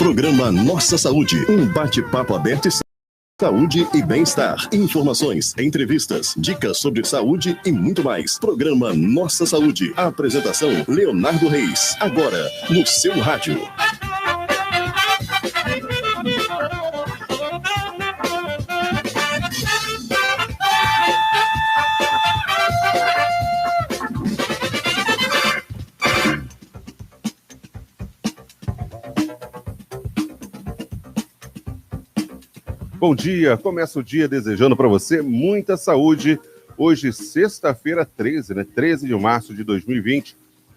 Programa Nossa Saúde, um bate-papo aberto e saúde e bem-estar. Informações, entrevistas, dicas sobre saúde e muito mais. Programa Nossa Saúde. A apresentação, Leonardo Reis. Agora, no seu rádio. Bom dia, começa o dia desejando para você muita saúde. Hoje, sexta-feira 13, né? 13 de março de 2020.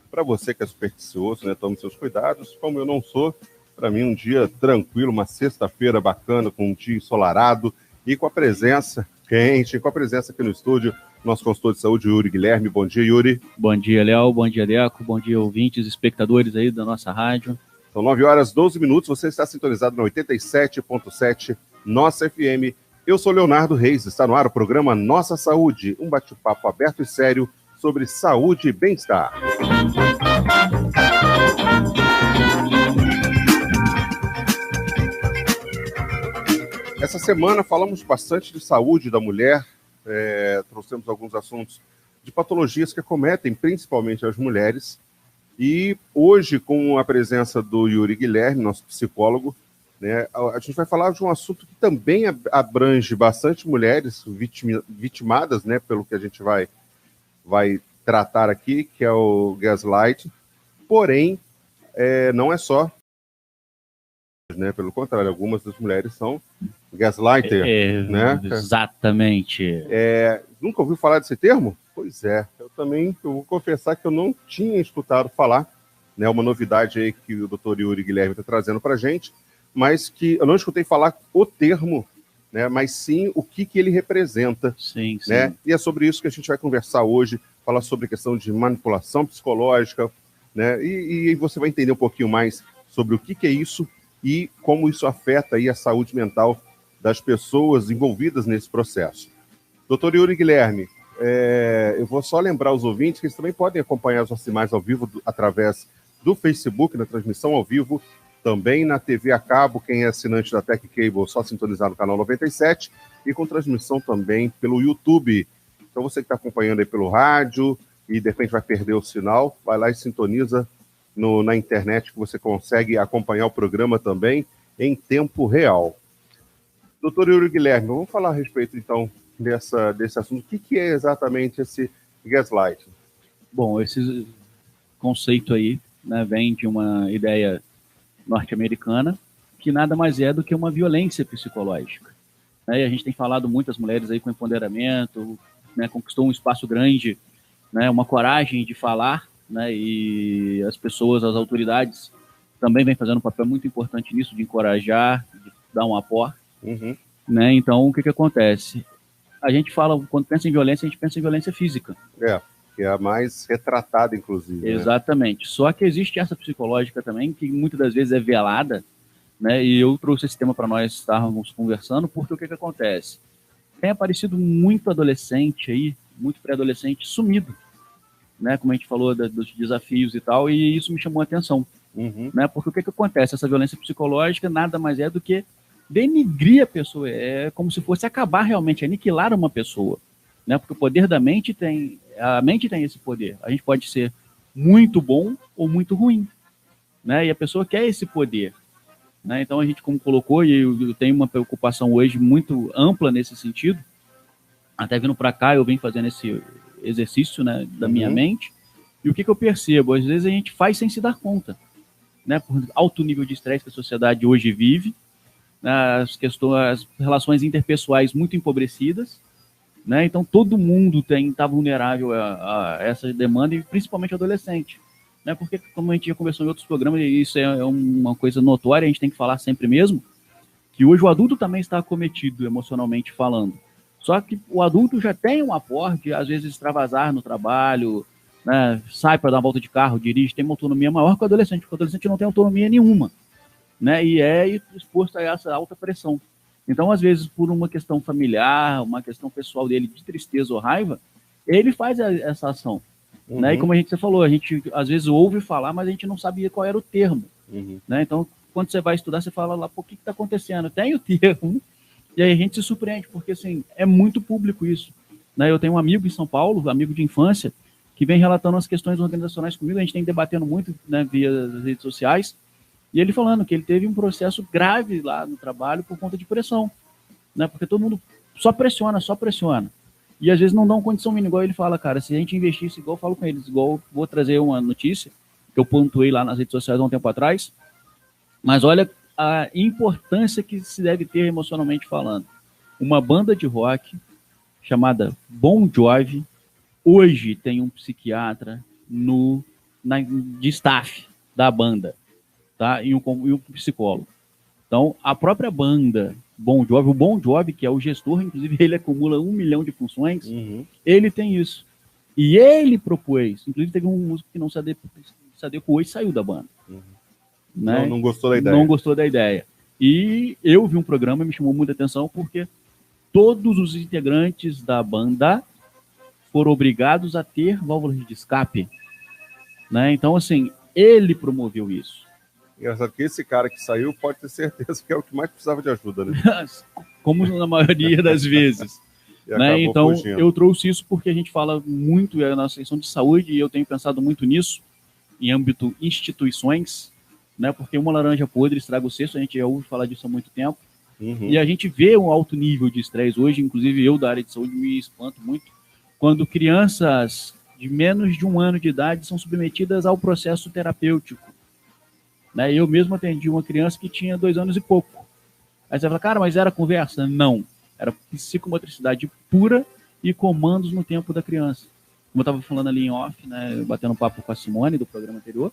Para você que é supersticioso, né? Tome seus cuidados. Como eu não sou, para mim um dia tranquilo, uma sexta-feira bacana, com um dia ensolarado e com a presença quente, com a presença aqui no estúdio, nosso consultor de saúde, Yuri Guilherme. Bom dia, Yuri. Bom dia, Léo. Bom dia, Deco. Bom dia, ouvintes, espectadores aí da nossa rádio. São 9 horas 12 minutos, você está sintonizado na 87.7 Nossa FM. Eu sou Leonardo Reis, está no ar o programa Nossa Saúde, um bate-papo aberto e sério sobre saúde e bem-estar. Essa semana falamos bastante de saúde da mulher, trouxemos alguns assuntos de patologias que acometem principalmente as mulheres. E hoje, com a presença do Yuri Guilherme, nosso psicólogo, né, a gente vai falar de um assunto que também abrange bastante mulheres vitimadas, né, pelo que a gente vai tratar aqui, que é o gaslight. Porém, não é só, né, pelo contrário, algumas das mulheres são gaslighter, né? Exatamente. Nunca ouviu falar desse termo? Pois é, eu vou confessar que eu não tinha escutado falar, né, uma novidade aí que o Dr. Yuri Guilherme está trazendo para a gente, mas que eu não escutei falar o termo, né, mas sim o que ele representa. Sim. Né? E é sobre isso que a gente vai conversar hoje, falar sobre a questão de manipulação psicológica, né, e você vai entender um pouquinho mais sobre o que é isso e como isso afeta aí a saúde mental das pessoas envolvidas nesse processo. Dr. Yuri Guilherme, eu vou só lembrar os ouvintes que eles também podem acompanhar as nossas imagens ao vivo através do Facebook, na transmissão ao vivo, também na TV a cabo, quem é assinante da Tech Cable, só sintonizar no canal 97, e com transmissão também pelo YouTube. Então você que está acompanhando aí pelo rádio e de repente vai perder o sinal, vai lá e sintoniza na internet que você consegue acompanhar o programa também em tempo real. Doutor Yuri Guilherme, vamos falar a respeito então desse assunto. O que é exatamente esse gaslighting? Bom, esse conceito aí, né, vem de uma ideia norte-americana que nada mais é do que uma violência psicológica. Né? E a gente tem falado muitas mulheres aí com empoderamento, né, conquistou um espaço grande, né, uma coragem de falar, né, e as pessoas, as autoridades também vêm fazendo um papel muito importante nisso, de encorajar, de dar um aporte. Uhum. Né? Então, o que acontece? A gente fala, quando pensa em violência, a gente pensa em violência física. Que é a mais retratada, inclusive. Exatamente. Né? Só que existe essa psicológica também, que muitas das vezes é velada, né? E eu trouxe esse tema para nós estarmos conversando, porque o que acontece? Tem aparecido muito adolescente aí, muito pré-adolescente sumido, né? Como a gente falou dos desafios e tal, e isso me chamou a atenção. Uhum. Né? Porque o que acontece? Essa violência psicológica nada mais é do que denigrir a pessoa, é como se fosse acabar realmente, aniquilar uma pessoa, né? Porque o poder da mente a mente tem esse poder. A gente pode ser muito bom ou muito ruim, né? E a pessoa quer esse poder, né? Então a gente, como colocou, e eu tenho uma preocupação hoje muito ampla nesse sentido, até vindo para cá eu vim fazendo esse exercício, né, da minha mente, e o que eu percebo? Às vezes a gente faz sem se dar conta, né? Por alto nível de estresse que a sociedade hoje vive, as relações interpessoais muito empobrecidas, né? Então todo mundo está vulnerável a essa demanda, e principalmente o adolescente, né? Porque, como a gente já conversou em outros programas, e isso é uma coisa notória, a gente tem que falar sempre mesmo, que hoje o adulto também está acometido emocionalmente falando. Só que o adulto já tem um aporte, às vezes extravasar no trabalho, né? Sai para dar uma volta de carro, dirige, tem uma autonomia maior que o adolescente, porque o adolescente não tem autonomia nenhuma, né? E é exposto a essa alta pressão. Então, às vezes, por uma questão familiar, uma questão pessoal dele de tristeza ou raiva, ele faz essa ação. Né? E como a gente falou, a gente às vezes ouve falar, mas a gente não sabia qual era o termo. Né? Então, quando você vai estudar, você fala lá, pô, o que está acontecendo? Tem o termo, e aí a gente se surpreende, porque assim, é muito público isso. Né? Eu tenho um amigo em São Paulo, amigo de infância, que vem relatando as questões organizacionais comigo, a gente tem debatendo muito, né, via as redes sociais, e ele falando que ele teve um processo grave lá no trabalho por conta de pressão, né? Porque todo mundo só pressiona. E às vezes não dão condição mínima, igual ele fala, cara, se a gente investisse, igual eu falo com eles, igual vou trazer uma notícia, que eu pontuei lá nas redes sociais há um tempo atrás, mas olha a importância que se deve ter emocionalmente falando. Uma banda de rock chamada Bon Jovi, hoje tem um psiquiatra de staff da banda, tá? E um psicólogo. Então, a própria banda Bon Jovi, o Bon Jovi, que é o gestor, inclusive ele acumula 1 milhão de funções, ele tem isso. E ele propôs, inclusive teve um músico que não se adequou e saiu da banda. Né? Não gostou da ideia. Não gostou da ideia. E eu vi um programa, me chamou muita atenção, porque todos os integrantes da banda foram obrigados a ter válvulas de escape. Né? Então, assim, ele promoveu isso. Engraçado que esse cara que saiu pode ter certeza que é o que mais precisava de ajuda, né? Como na maioria das vezes. Né? Então, fugindo. Eu trouxe isso porque a gente fala muito na questão de saúde e eu tenho pensado muito nisso, em âmbito instituições, né? Porque uma laranja podre estraga o cesto, a gente já ouve falar disso há muito tempo. E a gente vê um alto nível de estresse hoje, inclusive eu da área de saúde me espanto muito, quando crianças de menos de 1 ano de idade são submetidas ao processo terapêutico. Né? Eu mesmo atendi uma criança que tinha 2 anos e pouco. Aí você fala, cara, mas era conversa? Não. Era psicomotricidade pura e comandos no tempo da criança. Como eu estava falando ali em off, né, batendo papo com a Simone do programa anterior,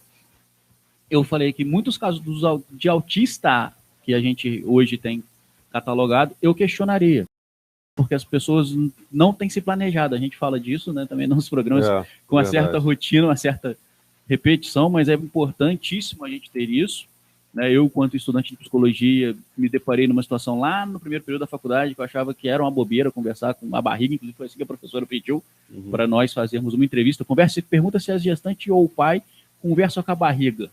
eu falei que muitos casos de autista que a gente hoje tem catalogado, eu questionaria. Porque as pessoas não têm se planejado. A gente fala disso, né, também nos programas com uma certa rotina, uma certa repetição, mas é importantíssimo a gente ter isso. Né? Eu, quanto estudante de psicologia, me deparei numa situação lá no primeiro período da faculdade que eu achava que era uma bobeira conversar com a barriga, inclusive foi assim que a professora pediu para nós fazermos uma entrevista. Pergunta se a gestante ou o pai conversam com a barriga.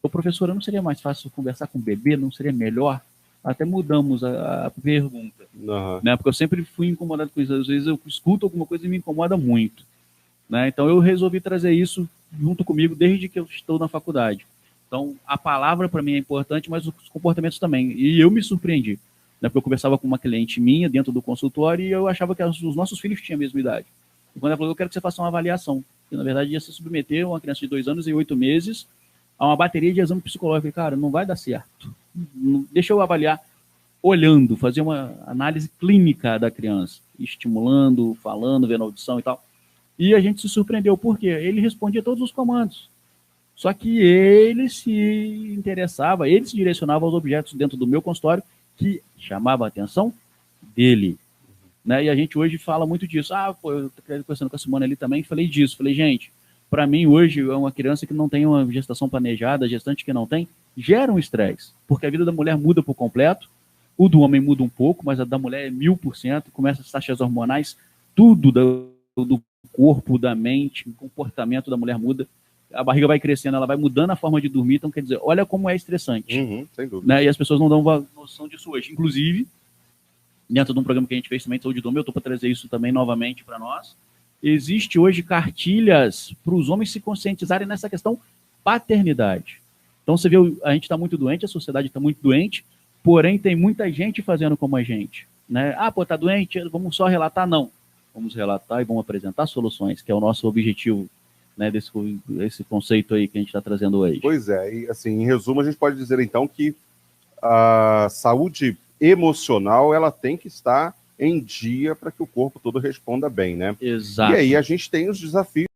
Ô, professora, não seria mais fácil conversar com o bebê? Não seria melhor? Até mudamos a pergunta. Né? Porque eu sempre fui incomodado com isso. Às vezes eu escuto alguma coisa e me incomoda muito. Né? Então eu resolvi trazer isso junto comigo desde que eu estou na faculdade. Então a palavra para mim é importante, mas os comportamentos também. E eu me surpreendi. Né? Porque eu conversava com uma cliente minha dentro do consultório e eu achava que os nossos filhos tinham a mesma idade. E quando ela falou, eu quero que você faça uma avaliação. Que na verdade ia se submeter uma criança de 2 anos e 8 meses a uma bateria de exame psicológico. Eu falei, cara, não vai dar certo. Deixa eu avaliar olhando, fazer uma análise clínica da criança, estimulando, falando, vendo audição e tal. E a gente se surpreendeu, por quê? Ele respondia todos os comandos. Só que ele se interessava, ele se direcionava aos objetos dentro do meu consultório que chamava a atenção dele. Né? E a gente hoje fala muito disso. Eu estou conversando com a Simone ali também, falei disso. Falei, gente, para mim hoje é uma criança que não tem uma gestação planejada, gestante que não tem, gera um estresse, porque a vida da mulher muda por completo, o do homem muda um pouco, mas a da mulher é 1000%, começa as taxas hormonais, tudo do corpo, da mente, o comportamento da mulher muda, a barriga vai crescendo, ela vai mudando a forma de dormir, então quer dizer, olha como é estressante. Sem dúvida. Né? E as pessoas não dão noção disso hoje. Inclusive, dentro de um programa que a gente fez também de saúde do homem, eu estou para trazer isso também novamente para nós, existe hoje cartilhas para os homens se conscientizarem nessa questão paternidade. Então você vê, a gente está muito doente, a sociedade está muito doente, porém tem muita gente fazendo como a gente. Né? Tá doente, vamos só relatar? Não. Vamos relatar e vamos apresentar soluções, que é o nosso objetivo, né, desse conceito aí que a gente está trazendo hoje. Pois é, e assim, em resumo, a gente pode dizer então que a saúde emocional, ela tem que estar em dia para que o corpo todo responda bem, né? Exato. E aí a gente tem os desafios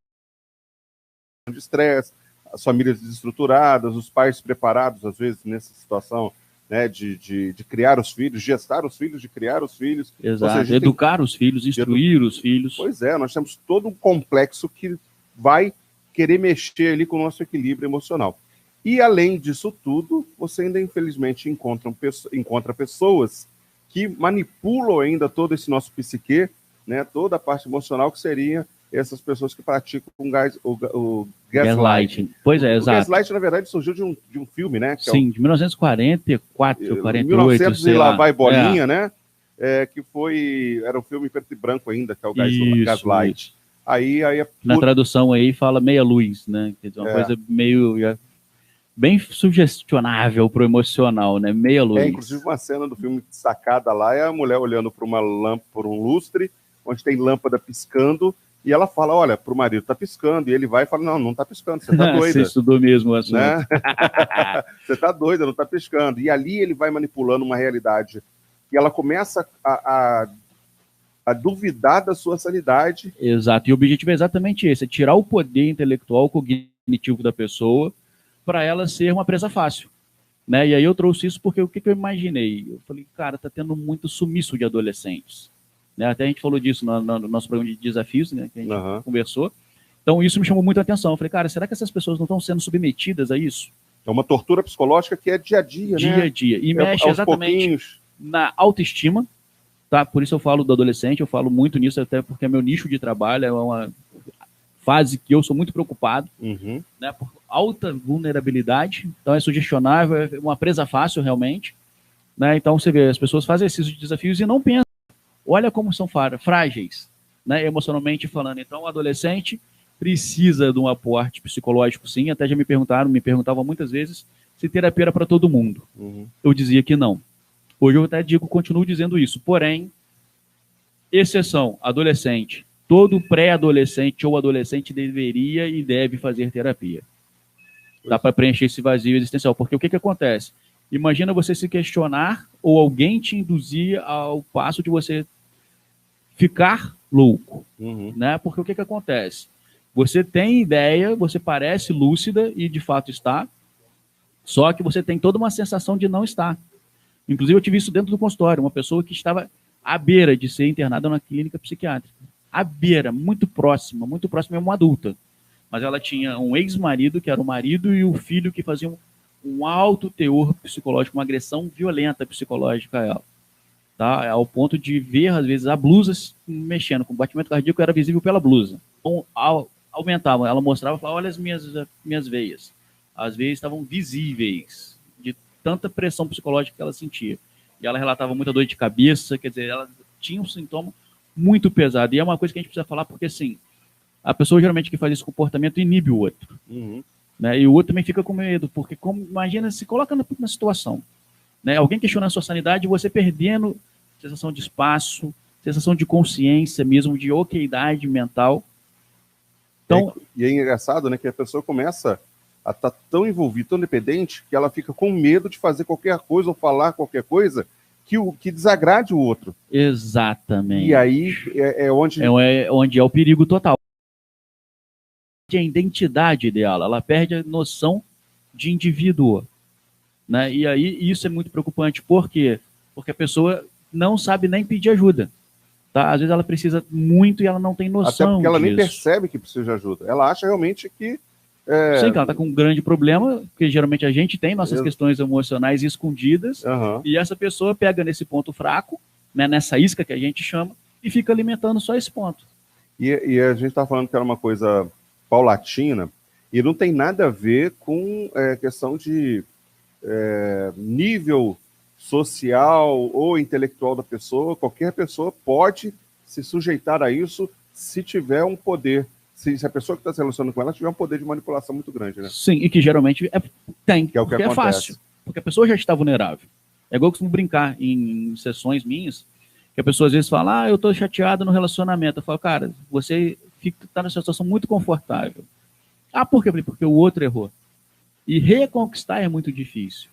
de estresse, as famílias desestruturadas, os pais preparados, às vezes, nessa situação, né, de criar os filhos, gestar os filhos, de criar os filhos. Exato, seja, educar os filhos, instruir os filhos. Pois é, nós temos todo um complexo que vai querer mexer ali com o nosso equilíbrio emocional. E, além disso tudo, você ainda, infelizmente, encontra pessoas que manipulam ainda todo esse nosso psique, né, toda a parte emocional, que seria essas pessoas que praticam o Gaslighting. Pois é, O exato. gaslighting, na verdade, surgiu de um filme, né? Que Sim, de 1944, 48, 1900 sei e lá lá. vai bolinha, né? Que era um filme em preto e branco ainda, que é o Gaslight. Isso. Aí Na tradução aí fala meia luz, né? Quer dizer, uma coisa meio bem sugestionável pro emocional, né? Meia luz. Inclusive uma cena do filme destacada lá é a mulher olhando para uma lâmpada, por um lustre, onde tem lâmpada piscando, e ela fala, olha, pro marido, tá piscando, e ele vai e fala, não tá piscando, você tá doida. Você estudou mesmo o assunto. Né? Você tá doida, não tá piscando. E ali ele vai manipulando uma realidade, e ela começa a duvidar da sua sanidade. Exato, e o objetivo é exatamente esse, é tirar o poder intelectual, cognitivo da pessoa, para ela ser uma presa fácil. Né? E aí eu trouxe isso porque o que eu imaginei? Eu falei, cara, tá tendo muito sumiço de adolescentes. Né? Até a gente falou disso no nosso programa de desafios, né? Que a gente conversou. Então isso me chamou muito a atenção. Eu falei, cara, será que essas pessoas não estão sendo submetidas a isso? É uma tortura psicológica que é dia a dia, dia a dia. E mexe exatamente na autoestima. Tá? Por isso eu falo do adolescente, eu falo muito nisso, até porque é meu nicho de trabalho, é uma fase que eu sou muito preocupado, né, por alta vulnerabilidade, então é sugestionável, é uma presa fácil realmente, né, então você vê, as pessoas fazem esses desafios e não pensam, olha como são frágeis, né, emocionalmente falando. Então o adolescente precisa de um aporte psicológico sim, até já me perguntavam muitas vezes se terapia era para todo mundo. Eu dizia que não. Hoje eu até continuo dizendo isso, porém, exceção, adolescente. Todo pré-adolescente ou adolescente deveria e deve fazer terapia. Dá para preencher esse vazio existencial. Porque o que acontece? Imagina você se questionar ou alguém te induzir ao passo de você ficar louco. Né? Porque o que acontece? Você tem ideia, você parece lúcida e de fato está, só que você tem toda uma sensação de não estar. Inclusive eu tive isso dentro do consultório, uma pessoa que estava à beira de ser internada na clínica psiquiátrica. À beira, muito próxima é uma adulta. Mas ela tinha um ex-marido, que era o marido, e o filho que faziam um alto teor psicológico, uma agressão violenta psicológica a ela. Tá? Ao ponto de ver, às vezes, a blusa mexendo, com o batimento cardíaco era visível pela blusa. Então, aumentava, ela mostrava, falava, olha as minhas veias. As veias estavam visíveis, de tanta pressão psicológica que ela sentia. E ela relatava muita dor de cabeça, quer dizer, ela tinha um sintoma muito pesado. E é uma coisa que a gente precisa falar, porque assim, a pessoa geralmente que faz esse comportamento inibe o outro. Né? E o outro também fica com medo, porque imagina, se coloca na situação. Né? Alguém questionando a sua sanidade, você perdendo sensação de espaço, sensação de consciência mesmo, de oquidade mental. Então, e é engraçado, né, que a pessoa começa a estar tão envolvida, tão dependente, que ela fica com medo de fazer qualquer coisa ou falar qualquer coisa que desagrade o outro. Exatamente. E aí é onde... onde é o perigo total. A identidade dela, ela perde a noção de indivíduo. Né? E aí isso é muito preocupante. Por quê? Porque a pessoa não sabe nem pedir ajuda. Tá? Às vezes ela precisa muito e ela não tem noção disso. Até porque ela nem percebe que precisa de ajuda. Ela acha realmente que... Sim, que ela está com um grande problema, porque geralmente a gente tem nossas questões emocionais escondidas, e essa pessoa pega nesse ponto fraco, né, nessa isca que a gente chama, e fica alimentando só esse ponto. E a gente está falando que era uma coisa paulatina, e não tem nada a ver com questão de nível social ou intelectual da pessoa. Qualquer pessoa pode se sujeitar a isso se tiver um poder. Se a pessoa que está se relacionando com ela tiver um poder de manipulação muito grande, né? Sim, e que geralmente tem, que é o que porque acontece. É fácil, porque a pessoa já está vulnerável. É igual eu costumo brincar em sessões minhas, que a pessoa às vezes fala, eu estou chateado no relacionamento. Eu falo, cara, você está numa situação muito confortável. Por quê? Porque o outro errou. E reconquistar é muito difícil.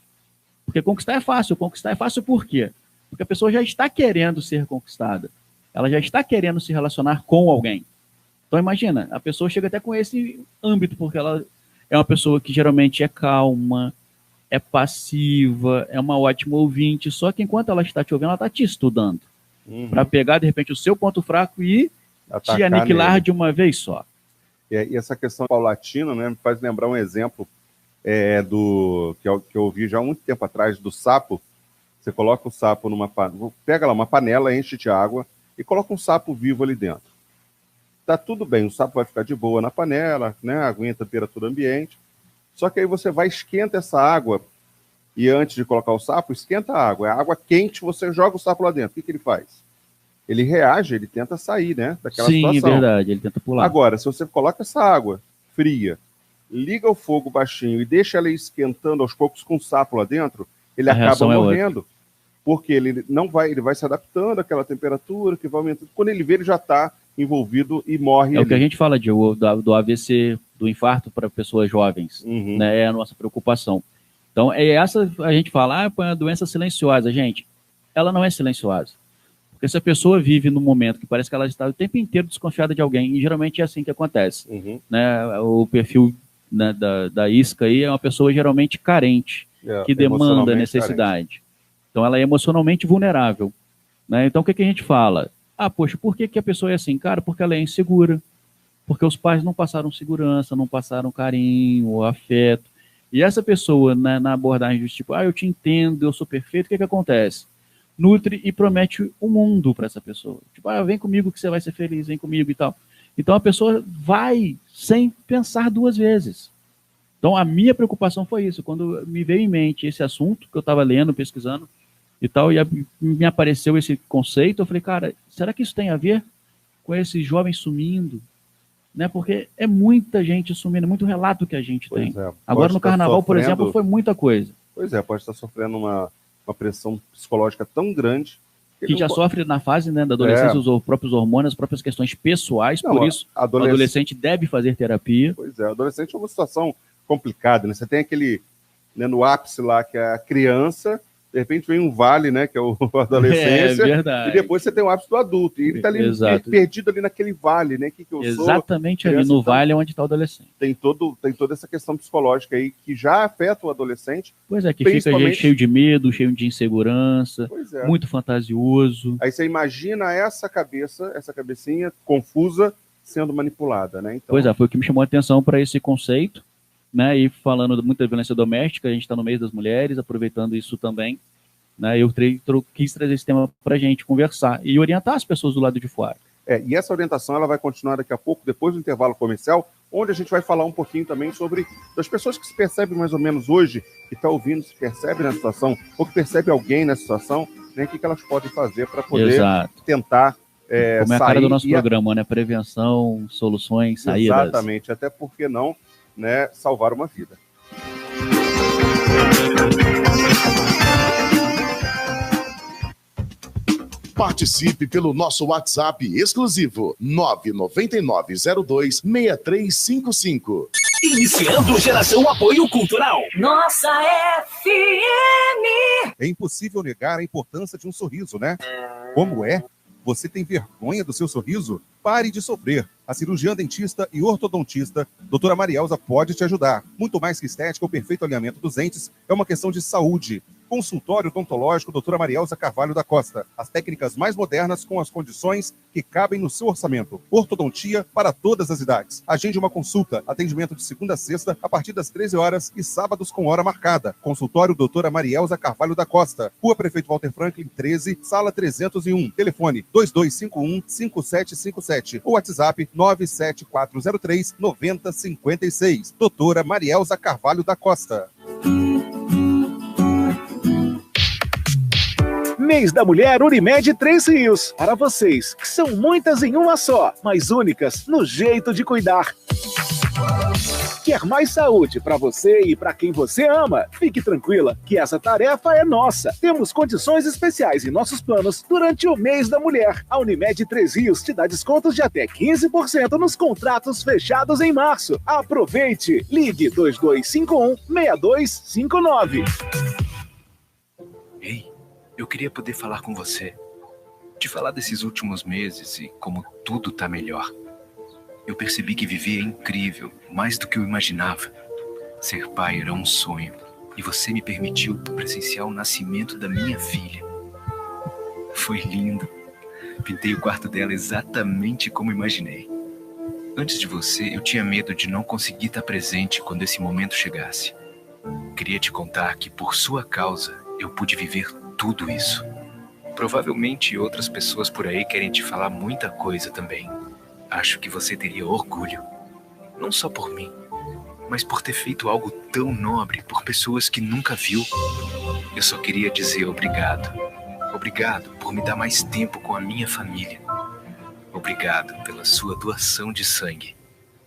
Porque conquistar é fácil. Conquistar é fácil por quê? Porque a pessoa já está querendo ser conquistada. Ela já está querendo se relacionar com alguém. Então imagina, a pessoa chega até com esse âmbito, porque ela é uma pessoa que geralmente é calma, é passiva, é uma ótima ouvinte, só que enquanto ela está te ouvindo, ela está te estudando. Para pegar, de repente, o seu ponto fraco e te aniquilar nele de uma vez só. E essa questão paulatina, né, me faz lembrar um exemplo que eu ouvi já há muito tempo atrás, do sapo. Você coloca o sapo pega lá uma panela, enche de água e coloca um sapo vivo ali dentro. tá tudo bem, o sapo vai ficar de boa na panela, né? Aguenta a temperatura ambiente. Só que aí você vai, esquenta essa água, e antes de colocar o sapo, esquenta a água. É água quente, você joga o sapo lá dentro. O que ele faz? Ele reage, ele tenta sair, né, daquela situação. Sim, verdade, ele tenta pular. Agora, se você coloca essa água fria, liga o fogo baixinho e deixa ela esquentando aos poucos com o sapo lá dentro, ele acaba morrendo. Porque ele não vai, ele vai se adaptando àquela temperatura, que vai aumentando. Quando ele vê, ele já está envolvido e morre. É o que a gente fala, Diego, do AVC, do infarto para pessoas jovens, né? É a nossa preocupação. Então, é essa, a gente fala, é uma doença silenciosa, gente. Ela não é silenciosa. Porque se a pessoa vive num momento que parece que ela está o tempo inteiro desconfiada de alguém, e geralmente é assim que acontece. Né? O perfil, né, da isca aí é uma pessoa geralmente carente, que demanda necessidade. Carente. Então, ela é emocionalmente vulnerável. Né? Então, o que a gente fala? Ah, poxa, por que a pessoa é assim? Cara, porque ela é insegura. Porque os pais não passaram segurança, não passaram carinho, afeto. E essa pessoa, né, na abordagem do tipo, eu te entendo, eu sou perfeito, o que acontece? Nutre e promete o mundo para essa pessoa. Tipo, vem comigo que você vai ser feliz, vem comigo e tal. Então, a pessoa vai sem pensar duas vezes. Então, a minha preocupação foi isso. Quando me veio em mente esse assunto, que eu estava lendo, pesquisando e tal, e me apareceu esse conceito, eu falei, cara, será que isso tem a ver com esses jovens sumindo? Né? Porque é muita gente sumindo, muito relato que a gente tem. Agora, no carnaval, por exemplo, foi muita coisa. Pois é, pode estar sofrendo uma pressão psicológica tão grande. Que já sofre na fase, né, da adolescência, os próprios hormônios, as próprias questões pessoais, por isso o adolescente deve fazer terapia. Pois é, o adolescente é uma situação complicada, né? Você tem aquele, né, no ápice lá, que é a criança, de repente vem um vale, né, que é o adolescência, verdade. E depois você tem o ápice do adulto, e ele está ali perdido ali naquele vale, né, que eu exatamente sou, ali no vale é onde está o adolescente. Tem toda essa questão psicológica aí, que já afeta o adolescente. Pois é, que fica cheio de medo, cheio de insegurança, muito fantasioso. Aí você imagina essa cabecinha confusa, sendo manipulada, né? Então... Pois é, foi o que me chamou a atenção para esse conceito. Né, e falando muito da violência doméstica, a gente está no mês das mulheres, aproveitando isso também, né, eu quis trazer esse tema para a gente conversar e orientar as pessoas do lado de fora. E essa orientação ela vai continuar daqui a pouco, depois do intervalo comercial, onde a gente vai falar um pouquinho também sobre as pessoas que se percebem mais ou menos hoje, que está ouvindo, se percebe na situação, ou que percebe alguém na situação, né, o que elas podem fazer para poder tentar como é a cara do nosso programa, né? Prevenção, soluções, saídas. Exatamente, até porque não, né, salvar uma vida. Participe pelo nosso WhatsApp exclusivo 999026355. Iniciando Geração Apoio Cultural. Nossa FM. É impossível negar a importância de um sorriso, né? Como é? Você tem vergonha do seu sorriso? Pare de sofrer. A cirurgiã dentista e ortodontista, doutora Marielza, pode te ajudar. Muito mais que estética, o perfeito alinhamento dos dentes é uma questão de saúde. Consultório odontológico doutora Marielza Carvalho da Costa. As técnicas mais modernas com as condições que cabem no seu orçamento. Ortodontia para todas as idades. Agende uma consulta. Atendimento de segunda a sexta, a partir das 13 horas e sábados com hora marcada. Consultório doutora Marielza Carvalho da Costa. Rua Prefeito Walter Franklin, 13, sala 301. Telefone 2251-5757. Ou WhatsApp 97403-9056. Doutora Marielza Carvalho da Costa. Mês da Mulher Unimed Três Rios. Para vocês, que são muitas em uma só, mas únicas no jeito de cuidar. Quer mais saúde para você e para quem você ama? Fique tranquila que essa tarefa é nossa. Temos condições especiais em nossos planos durante o mês da mulher. A Unimed Três Rios te dá descontos de até 15% nos contratos fechados em março. Aproveite! Ligue 2251-6259. Ei, eu queria poder falar com você. Te falar desses últimos meses e como tudo tá melhor. Eu percebi que viver é incrível, mais do que eu imaginava. Ser pai era um sonho, e você me permitiu presenciar o nascimento da minha filha. Foi lindo. Pintei o quarto dela exatamente como imaginei. Antes de você, eu tinha medo de não conseguir estar presente quando esse momento chegasse. Queria te contar que, por sua causa, eu pude viver tudo isso. Provavelmente outras pessoas por aí querem te falar muita coisa também. acho que você teria orgulho. Não só por mim, mas por ter feito algo tão nobre por pessoas que nunca viu. Eu só queria dizer obrigado. Obrigado por me dar mais tempo com a minha família. Obrigado pela sua doação de sangue.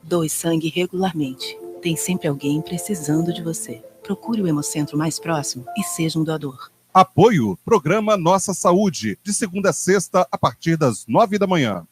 Doe sangue regularmente. Tem sempre alguém precisando de você. Procure o Hemocentro mais próximo e seja um doador. Apoio, Programa Nossa Saúde, de segunda a sexta, a partir das 9 da manhã.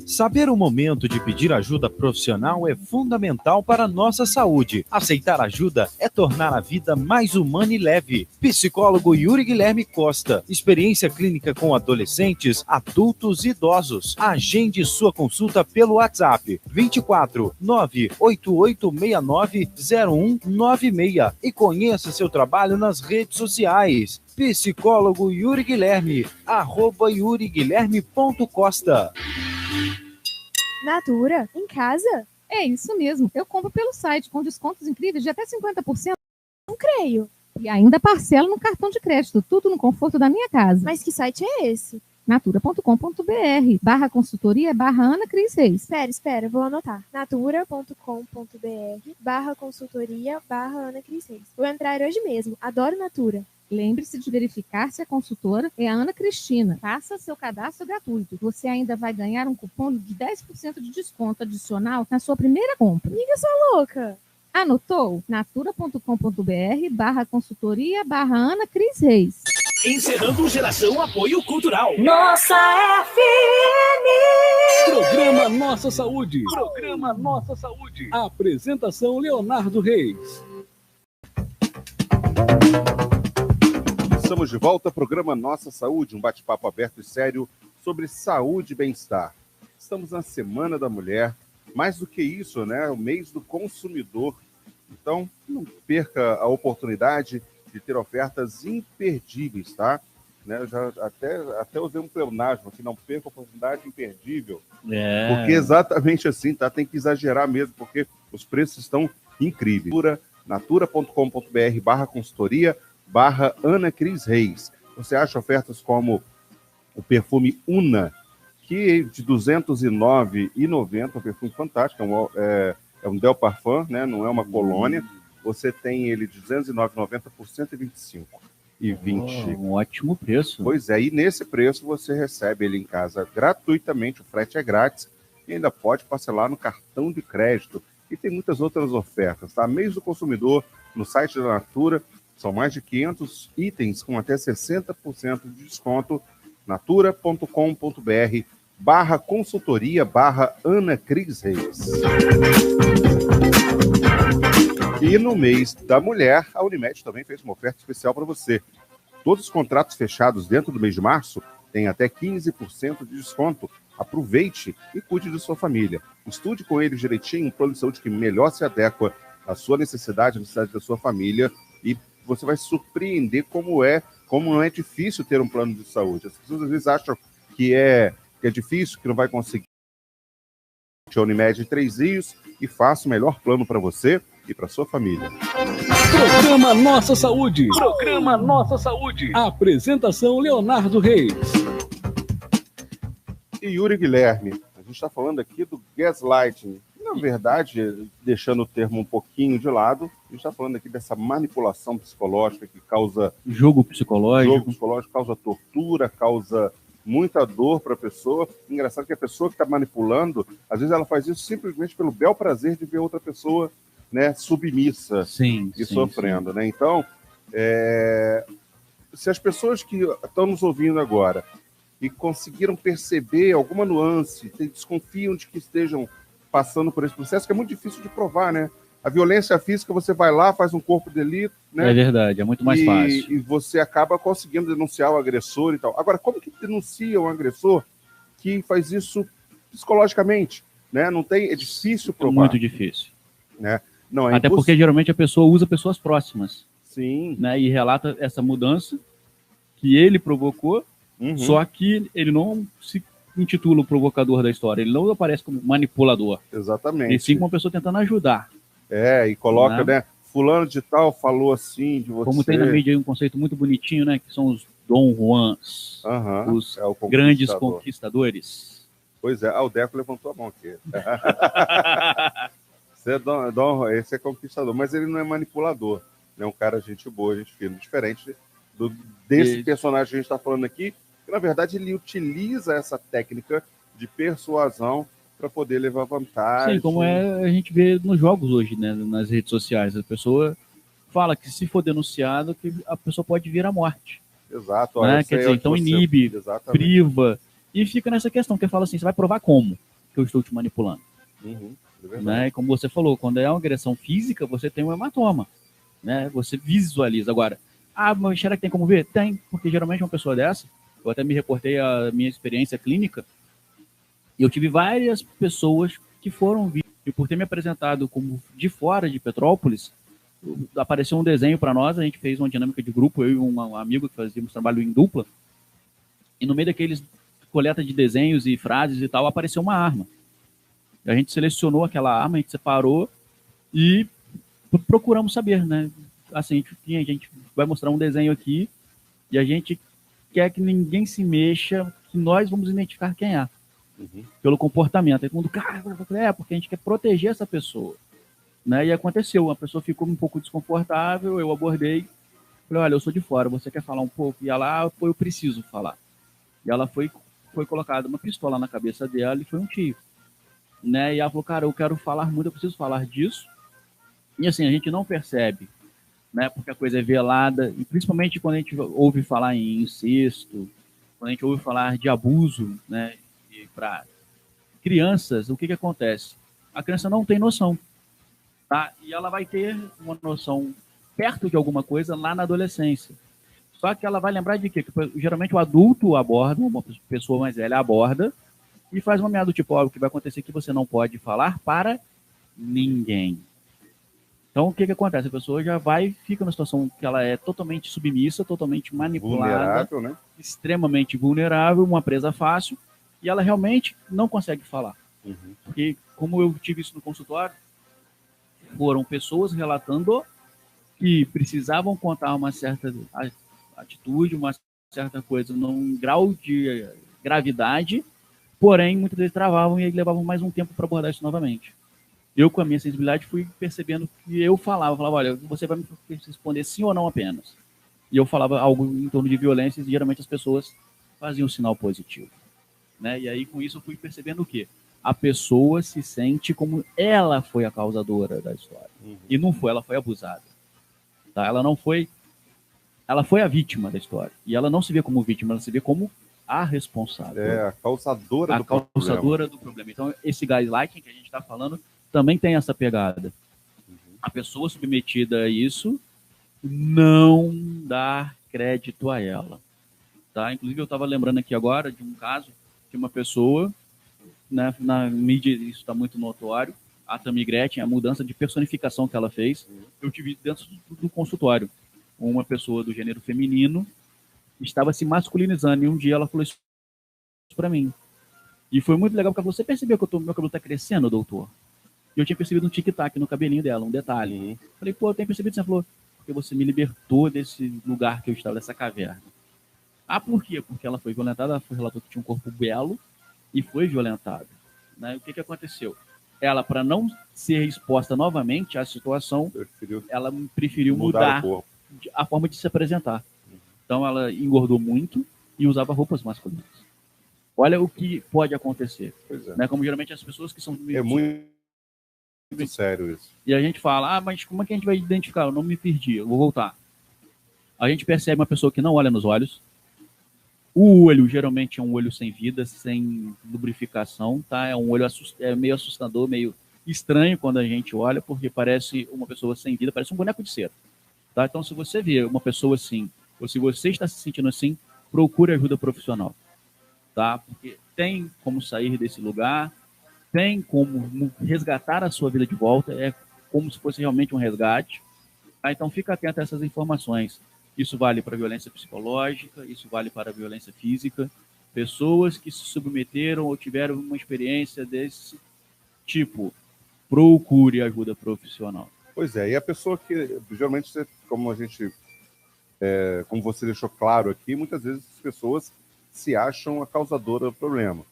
Saber o momento de pedir ajuda profissional é fundamental para a nossa saúde. Aceitar ajuda é tornar a vida mais humana e leve. Psicólogo Yuri Guilherme Costa. Experiência clínica com adolescentes, adultos e idosos. Agende sua consulta pelo WhatsApp 24 98869 0196 e conheça seu trabalho nas redes sociais. Psicólogo Yuri Guilherme, @yuriguilherme.costa. Natura, em casa? É isso mesmo, eu compro pelo site com descontos incríveis de até 50%. Não creio. E ainda parcelo no cartão de crédito, tudo no conforto da minha casa. Mas que site é esse? natura.com.br/consultoria/Ana Cris Reis. Espera, vou anotar. natura.com.br/consultoria/Ana Cris Reis. Vou entrar hoje mesmo, adoro Natura. Lembre-se de verificar se a consultora é a Ana Cristina. Faça seu cadastro gratuito. Você ainda vai ganhar um cupom de 10% de desconto adicional na sua primeira compra. Amiga, sua louca! Anotou? natura.com.br/consultoria/Ana Cris Reis. Encerrando Geração Apoio Cultural. Nossa FM! Programa Nossa Saúde. Programa Nossa Saúde. Apresentação Leonardo Reis. Estamos de volta ao programa Nossa Saúde, um bate-papo aberto e sério sobre saúde e bem-estar. Estamos na Semana da Mulher, mais do que isso, né? O mês do consumidor. Então, não perca a oportunidade de ter ofertas imperdíveis, tá? Né? Eu já até usei um pleonasmo aqui, não perca a oportunidade imperdível. Porque exatamente assim, tá? Tem que exagerar mesmo, porque os preços estão incríveis. natura.com.br/consultoria/Ana Cris Reis. Você acha ofertas como o perfume Una, que de R$ 209,90, um perfume fantástico, é um Del Parfum, né? Não é uma colônia. Você tem ele de R$ 209,90 por R$ 125,20. Um ótimo preço. Pois é, e nesse preço você recebe ele em casa gratuitamente, o frete é grátis, e ainda pode parcelar no cartão de crédito. E tem muitas outras ofertas, tá? Mês do consumidor, no site da Natura, são mais de 500 itens com até 60% de desconto. natura.com.br/consultoria/Ana Cris Reis. E no mês da mulher, a Unimed também fez uma oferta especial para você. Todos os contratos fechados dentro do mês de março têm até 15% de desconto. Aproveite e cuide de sua família. Estude com ele direitinho um plano de saúde que melhor se adequa à sua necessidade, à necessidade da sua família, e você vai se surpreender como não é difícil ter um plano de saúde. As pessoas às vezes acham que é difícil, que não vai conseguir. A Unimed 3 Rios e faça o melhor plano para você e para sua família. Programa Nossa Saúde. Programa Nossa Saúde. Apresentação Leonardo Reis. E Yuri Guilherme, a gente está falando aqui do gaslighting. Na verdade, deixando o termo um pouquinho de lado, a gente está falando aqui dessa manipulação psicológica que causa... Jogo psicológico, causa tortura, causa muita dor para a pessoa. Engraçado que a pessoa que está manipulando, às vezes ela faz isso simplesmente pelo bel prazer de ver outra pessoa, né, submissa e sofrendo. Né? Então, se as pessoas que estão nos ouvindo agora e conseguiram perceber alguma nuance, desconfiam de que estejam passando por esse processo, que é muito difícil de provar, né? A violência física, você vai lá, faz um corpo de delito, né? É verdade, é muito mais fácil. E você acaba conseguindo denunciar o agressor e tal. Agora, como que denuncia um agressor que faz isso psicologicamente? Né? Não tem, é difícil provar. Muito difícil. Né? Não, até porque geralmente a pessoa usa pessoas próximas. Sim. Né? E relata essa mudança que ele provocou, só que ele não se intitula o provocador da história, ele não aparece como manipulador. Exatamente. E sim como uma pessoa tentando ajudar. E coloca, né? Fulano de tal falou assim de você. Como tem na mídia aí um conceito muito bonitinho, né? Que são os Dom Juans, os grandes conquistadores. Pois é, o Deco levantou a mão aqui. Esse é conquistador, mas ele não é manipulador. É um cara gente boa, gente fina, diferente desse personagem que a gente está falando aqui, que na verdade ele utiliza essa técnica de persuasão para poder levar vantagem. Sim, como a gente vê nos jogos hoje, né, nas redes sociais. A pessoa fala que se for denunciado, que a pessoa pode vir à morte. Exato. Né? Quer dizer, então inibe, priva, e fica nessa questão, que fala assim, você vai provar como que eu estou te manipulando? Né? Como você falou, quando é uma agressão física, você tem um hematoma. Né? Você visualiza. Agora, mas será que tem como ver? Tem, porque geralmente uma pessoa dessa, eu até me reportei a minha experiência clínica, e eu tive várias pessoas que foram vítimas, e por ter me apresentado como de fora de Petrópolis, apareceu um desenho para nós, a gente fez uma dinâmica de grupo, eu e um amigo que fazíamos trabalho em dupla, e no meio daqueles coleta de desenhos e frases e tal, apareceu uma arma. A gente selecionou aquela arma, a gente separou e procuramos saber, né? Assim, a gente vai mostrar um desenho aqui e a gente quer que ninguém se mexa, que nós vamos identificar quem é. Pelo comportamento. Aí todo mundo, cara, porque a gente quer proteger essa pessoa. Né? E aconteceu, a pessoa ficou um pouco desconfortável, eu abordei, falei, olha, eu sou de fora, você quer falar um pouco? E ela, eu preciso falar. E ela foi colocada uma pistola na cabeça dela e foi um tiro. Né? E ela falou, cara, eu quero falar muito, eu preciso falar disso. E assim, a gente não percebe, né? Porque a coisa é velada, e principalmente quando a gente ouve falar em incesto, quando a gente ouve falar de abuso, né? Para crianças, o que acontece? A criança não tem noção. Tá? E ela vai ter uma noção perto de alguma coisa lá na adolescência. Só que ela vai lembrar de quê? Que geralmente o adulto aborda, uma pessoa mais velha aborda, e faz uma meada do tipo, o que vai acontecer é que você não pode falar para ninguém. Então, o que acontece? A pessoa já fica numa situação que ela é totalmente submissa, totalmente manipulada, né? Extremamente vulnerável, uma presa fácil, e ela realmente não consegue falar. Porque, como eu tive isso no consultório, foram pessoas relatando que precisavam contar uma certa atitude, uma certa coisa num grau de gravidade, porém, muitas vezes travavam e levavam mais um tempo para abordar isso novamente. Eu, com a minha sensibilidade, fui percebendo que eu falava, olha, você vai me responder sim ou não apenas. E eu falava algo em torno de violência e geralmente as pessoas faziam um sinal positivo. Né? E aí, com isso, eu fui percebendo o quê? A pessoa se sente como ela foi a causadora da história. E não foi, ela foi abusada. Tá? Ela foi a vítima da história. E ela não se vê como vítima, ela se vê como a responsável. É, a causadora do problema. Então, esse gaslighting que a gente está falando também tem essa pegada. A pessoa submetida a isso não dá crédito a ela. Tá? Inclusive, eu estava lembrando aqui agora de um caso de uma pessoa, né, na mídia isso está muito notório, a Tammy Gretchen, a mudança de personificação que ela fez. Eu tive dentro do consultório uma pessoa do gênero feminino estava se masculinizando e um dia ela falou isso para mim. E foi muito legal porque ela falou, você percebeu que meu cabelo está crescendo, doutor? E eu tinha percebido um tic-tac no cabelinho dela, um detalhe. Falei, pô, eu tenho percebido isso. Ela falou, porque você me libertou desse lugar que eu estava, dessa caverna. Ah, por quê? Porque ela foi violentada, ela relatou que tinha um corpo belo e foi violentada. Né? O que aconteceu? Ela, para não ser exposta novamente à situação, ela preferiu mudar a forma de se apresentar. Então, ela engordou muito e usava roupas masculinas. Olha o que pode acontecer. Né? Como geralmente as pessoas que são... É muito sério isso. E a gente fala, mas como é que a gente vai identificar? Eu não me perdi, eu vou voltar. A gente percebe uma pessoa que não olha nos olhos. O olho geralmente é um olho sem vida, sem lubrificação, tá? É um olho meio assustador, meio estranho quando a gente olha, porque parece uma pessoa sem vida, parece um boneco de cera. Tá? Então, se você vê uma pessoa assim, ou se você está se sentindo assim, procure ajuda profissional. Tá? Porque tem como sair desse lugar, tem como resgatar a sua vida de volta, é como se fosse realmente um resgate. Tá? Então, fica atento a essas informações. Isso vale para a violência psicológica, isso vale para a violência física. Pessoas que se submeteram ou tiveram uma experiência desse tipo, procure ajuda profissional. Pois é, e a pessoa que, geralmente, como você deixou claro aqui, muitas vezes as pessoas se acham a causadora do problema.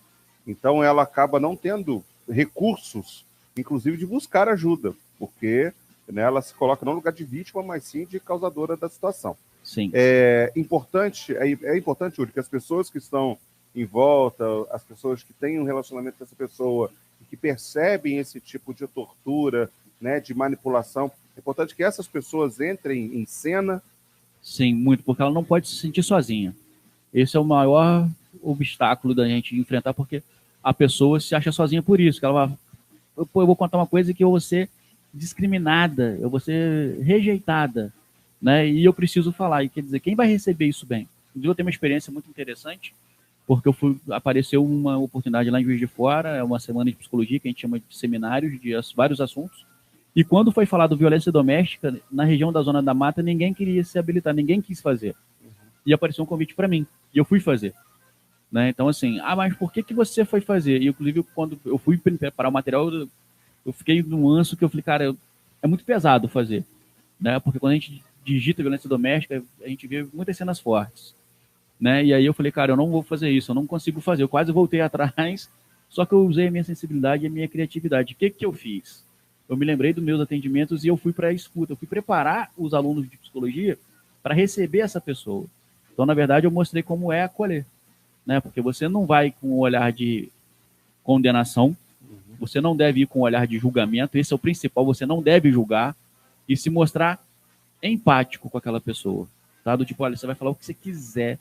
Então, ela acaba não tendo recursos, inclusive de buscar ajuda, porque, né, ela se coloca não no lugar de vítima, mas sim de causadora da situação. Sim. É importante, Yuri, que as pessoas que estão em volta, as pessoas que têm um relacionamento com essa pessoa, que percebem esse tipo de tortura, né, de manipulação, é importante que essas pessoas entrem em cena. Sim, muito, porque ela não pode se sentir sozinha. Esse é o maior obstáculo da gente enfrentar, porque a pessoa se acha sozinha por isso, que ela vai, eu vou contar uma coisa que eu vou ser discriminada, eu vou ser rejeitada, né? E eu preciso falar, e quer dizer, quem vai receber isso bem? Eu tenho uma experiência muito interessante, porque apareceu uma oportunidade lá em Juiz de Fora, é uma semana de psicologia, que a gente chama de seminários de vários assuntos, e quando foi falado violência doméstica, na região da Zona da Mata, ninguém queria se habilitar, ninguém quis fazer. E apareceu um convite para mim, e eu fui fazer. Né? Então, assim, mas por que você foi fazer? E, inclusive, quando eu fui preparar o material, eu fiquei num anso que eu falei, cara, é muito pesado fazer. Né? Porque quando a gente digita violência doméstica, a gente vê muitas cenas fortes. Né? E aí eu falei, cara, eu não vou fazer isso, eu não consigo fazer. Eu quase voltei atrás, só que eu usei a minha sensibilidade e a minha criatividade. O que eu fiz? Eu me lembrei dos meus atendimentos e eu fui para a escuta. Eu fui preparar os alunos de psicologia para receber essa pessoa. Então, na verdade, eu mostrei como é acolher. Né? Porque você não vai com um olhar de condenação, você não deve ir com um olhar de julgamento, esse é o principal, você não deve julgar e se mostrar empático com aquela pessoa. Tá? Do tipo, olha, você vai falar o que você quiser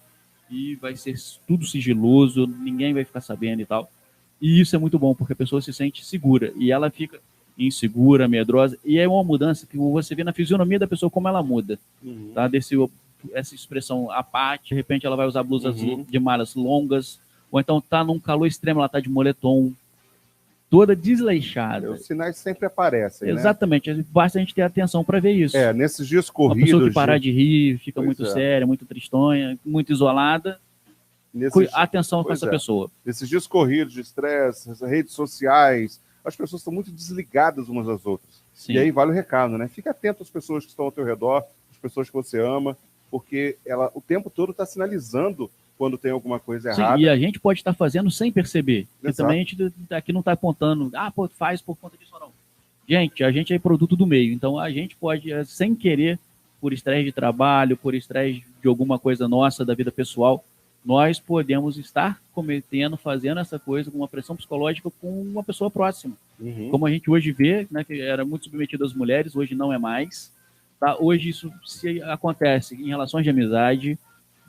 e vai ser tudo sigiloso, ninguém vai ficar sabendo e tal. E isso é muito bom, porque a pessoa se sente segura e ela fica insegura, medrosa, e é uma mudança que você vê na fisionomia da pessoa, como ela muda. Tá? Essa expressão apática, de repente ela vai usar blusas de malhas longas, ou então tá num calor extremo, ela tá de moletom, toda desleixada. Os sinais sempre aparecem, exatamente, né? Basta a gente ter atenção para ver isso. Nesses dias corridos... Uma pessoa que parar de rir, fica muito séria, muito tristonha, muito isolada, atenção com essa pessoa. Nesses dias corridos de estresse, redes sociais, as pessoas estão muito desligadas umas das outras. Sim. E aí vale o recado, né? Fica atento às pessoas que estão ao teu redor, às pessoas que você ama, porque ela o tempo todo está sinalizando quando tem alguma coisa errada. Sim, e a gente pode estar fazendo sem perceber. E também a gente aqui não está apontando, faz por conta disso ou não. Gente, a gente é produto do meio, então a gente pode, sem querer, por estresse de trabalho, por estresse de alguma coisa nossa, da vida pessoal, nós podemos estar fazendo essa coisa com uma pressão psicológica com uma pessoa próxima. Como a gente hoje vê, né, que era muito submetido às mulheres, hoje não é mais. Tá? Hoje isso se acontece em relações de amizade,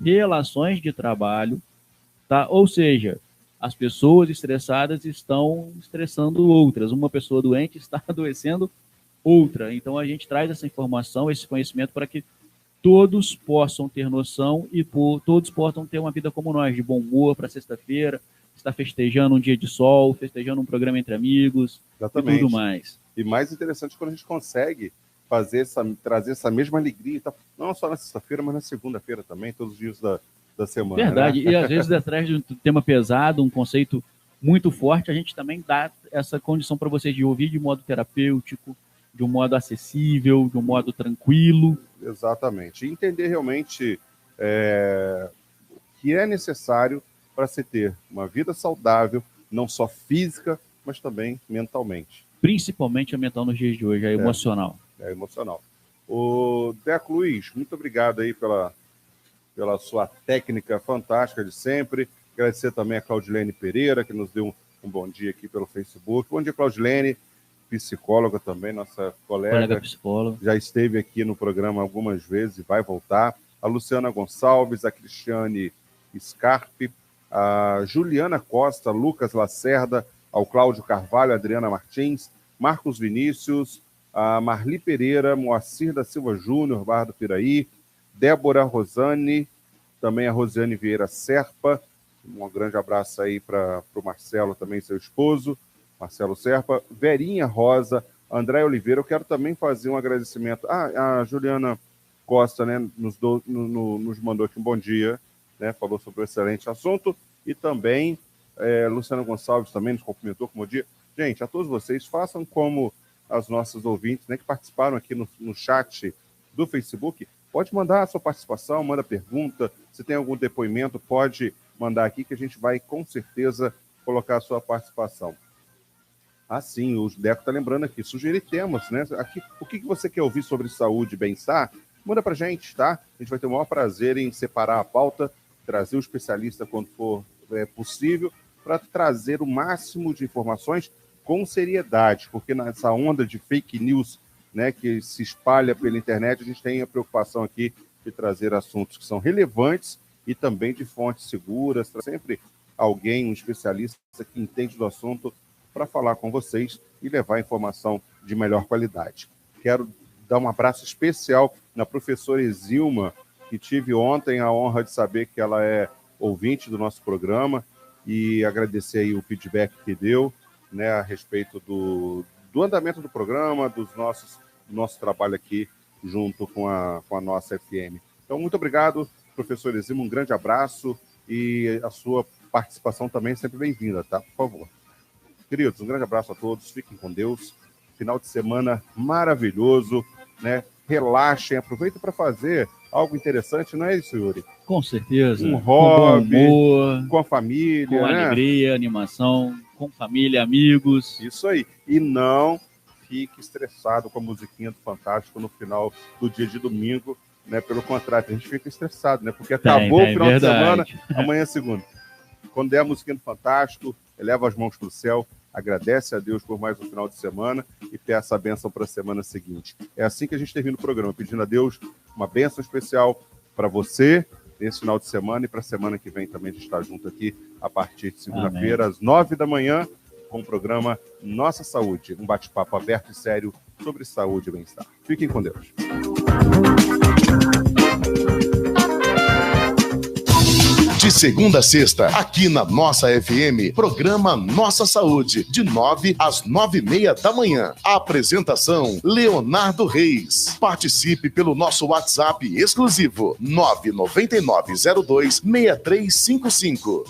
relações de trabalho, tá? Ou seja, as pessoas estressadas estão estressando outras. Uma pessoa doente está adoecendo outra. Então a gente traz essa informação, esse conhecimento para que todos possam ter noção e todos possam ter uma vida como nós, de bom humor para sexta-feira, estar festejando um dia de sol, festejando um programa entre amigos. Exatamente. E tudo mais. E mais interessante quando a gente consegue trazer essa mesma alegria, não só na sexta-feira, mas na segunda-feira também, todos os dias da semana. Verdade, né? E às vezes atrás de um tema pesado, um conceito muito forte, a gente também dá essa condição para vocês de ouvir de modo terapêutico, de um modo acessível, de um modo tranquilo. Exatamente. E entender realmente o que é necessário para se ter uma vida saudável, não só física, mas também mentalmente. Principalmente a mental nos dias de hoje, a emocional. É emocional. O Deco Luiz, muito obrigado aí pela sua técnica fantástica de sempre. Agradecer também a Claudilene Pereira, que nos deu um bom dia aqui pelo Facebook. Bom dia, Claudilene. Psicóloga também, nossa colega psicóloga. Já esteve aqui no programa algumas vezes e vai voltar. A Luciana Gonçalves, a Cristiane Scarpe, a Juliana Costa, Lucas Lacerda, ao Cláudio Carvalho, Adriana Martins, Marcos Vinícius, a Marli Pereira, Moacir da Silva Júnior, Barra do Piraí, Débora Rosane, também a Rosiane Vieira Serpa. Um grande abraço aí para o Marcelo, também seu esposo. Marcelo Serpa, Verinha Rosa, André Oliveira. Eu quero também fazer um agradecimento. A Juliana Costa, né, nos mandou aqui um bom dia, né, falou sobre o excelente assunto. E também Luciana Gonçalves também nos cumprimentou com bom dia. Gente, a todos vocês, façam como as nossas ouvintes, né, que participaram aqui no chat do Facebook. Pode mandar a sua participação, manda pergunta. Se tem algum depoimento, pode mandar aqui que a gente vai com certeza colocar a sua participação. Sim, o Deco está lembrando aqui, sugerir temas, né? Aqui, o que você quer ouvir sobre saúde e bem-estar? Manda para a gente, tá? A gente vai ter o maior prazer em separar a pauta, trazer o especialista quando for possível, para trazer o máximo de informações com seriedade, porque nessa onda de fake news, né, que se espalha pela internet, a gente tem a preocupação aqui de trazer assuntos que são relevantes e também de fontes seguras, sempre alguém, um especialista que entende do assunto, para falar com vocês e levar informação de melhor qualidade. Quero dar um abraço especial na professora Exilma, que tive ontem a honra de saber que ela é ouvinte do nosso programa, e agradecer aí o feedback que deu, né, a respeito do andamento do programa, do nosso trabalho aqui junto com a nossa FM. Então, muito obrigado, professor Exilma, um grande abraço, e a sua participação também é sempre bem-vinda, tá? Por favor. Queridos, um grande abraço a todos, fiquem com Deus. Final de semana maravilhoso, né? Relaxem, aproveitem para fazer algo interessante, não é isso, Yuri? Com certeza. Um hobby, com bom humor, com a família, com alegria, animação, com família, amigos. Isso aí. E não fique estressado com a musiquinha do Fantástico no final do dia de domingo, né? Pelo contrário, a gente fica estressado, né? Porque acabou o final de semana, amanhã é segunda. Quando der a musiquinha do Fantástico, eleva as mãos para o céu, agradece a Deus por mais um final de semana e peça a bênção para a semana seguinte. É assim que a gente termina o programa, pedindo a Deus uma bênção especial para você nesse final de semana, e para a semana que vem também a gente está junto aqui a partir de segunda-feira, às 9 da manhã, com o programa Nossa Saúde, um bate-papo aberto e sério sobre saúde e bem-estar. Fiquem com Deus. De segunda a sexta, aqui na Nossa FM, programa Nossa Saúde, de 9 às 9h30 da manhã. Apresentação, Leonardo Reis. Participe pelo nosso WhatsApp exclusivo, 999026355.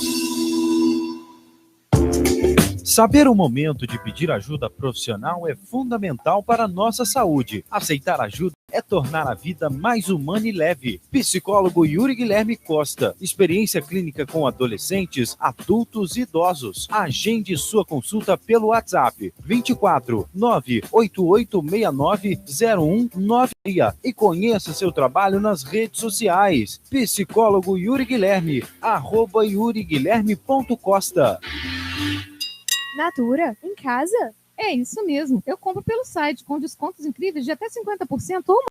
Saber o momento de pedir ajuda profissional é fundamental para a nossa saúde. Aceitar ajuda é tornar a vida mais humana e leve. Psicólogo Yuri Guilherme Costa. Experiência clínica com adolescentes, adultos e idosos. Agende sua consulta pelo WhatsApp 24 98869 0196 e conheça seu trabalho nas redes sociais. Psicólogo Yuri Guilherme, @yuriguilherme.costa. Natura, em casa? É isso mesmo. Eu compro pelo site com descontos incríveis de até 50% ou